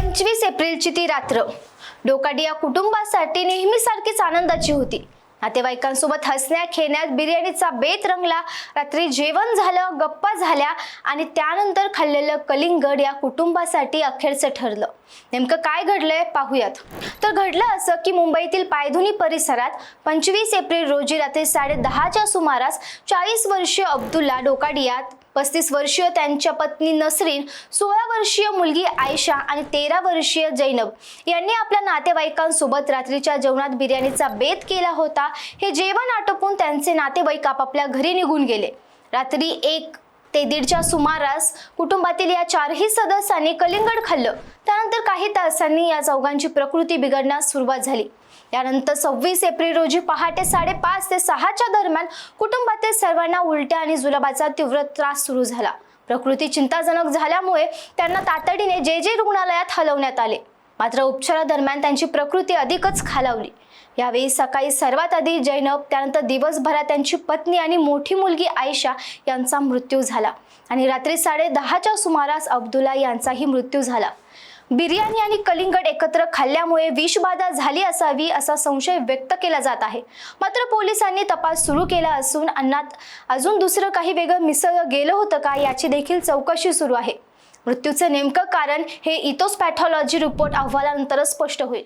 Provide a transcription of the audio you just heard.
25 एप्रिलची ती रात्र डोकाडी या कुटुंबासाठी नेहमीसारखीच आनंदाची होती। नातेवाईकांसोबत हसण्या खेळण्यात बिर्याणीचा बेत रंगला। रात्री जेवण झालं, गप्पा झाल्या आणि त्यानंतर खाल्लेलं कलिंगड या कुटुंबासाठी अखेरचं ठरलं। नेमकं काय घडलंय पाहूयात। तर घडलं असं की मुंबईतील पायधुनी परिसरात 25 एप्रिल रोजी रात्री 10:30च्या सुमारास 40 वर्षीय अब्दुल्ला डोकाडिया, 35 वर्षीय त्यांच्या पत्नी नसरीन, 16 वर्षीय मुलगी आयशा आणि 13 वर्षीय जैनब यांनी आपल्या नातेवाईकांसोबत रात्रीच्या जेवणात बिर्याणीचा बेत केला होता। हे जेवण आटोपून त्यांचे नातेवाईक आपापल्या घरी निघून गेले। रात्री 1 ते 1:30च्या सुमारास कुटुंबातील या चारही सदस्यांनी कलिंगड खाल्लं। त्यानंतर काही तासांनी या चौघांची प्रकृती बिघडण्यास सुरुवात झाली। यानंतर 26 एप्रिल रोजी पहाटे 5:30 ते 6च्या दरम्यान कुटुंबातील सर्वांना उलट्या आणि जुलाबाचा तीव्र त्रास सुरू झाला। प्रकृती चिंताजनक झाल्यामुळे त्यांना तातडीने जे रुग्णालयात हलवण्यात आले, मात्र उपचारादरम्यान त्यांची प्रकृती अधिकच खालावली। यावेळी सकाळी सर्वात आधी जैनब, त्यानंतर दिवसभरात त्यांची पत्नी आणि मोठी मुलगी आयशा यांचा मृत्यू झाला आणि रात्री 10:30च्या सुमारास अब्दुल्ला यांचाही मृत्यू झाला। बिर्याणी आणि कलिंगड एकत्र खाल्ल्यामुळे विषबाधा झाली असावी असा संशय व्यक्त केला जात आहे। मात्र पोलिसांनी तपास सुरू केला असून अन्नात अजून दुसरं काही वेगळं मिसळलं गेलं होतं का याची देखील चौकशी सुरू आहे। मृत्यूचे नेमकं कारण हे इथोपॅथॉलॉजी रिपोर्ट अहवालानंतरच स्पष्ट होईल।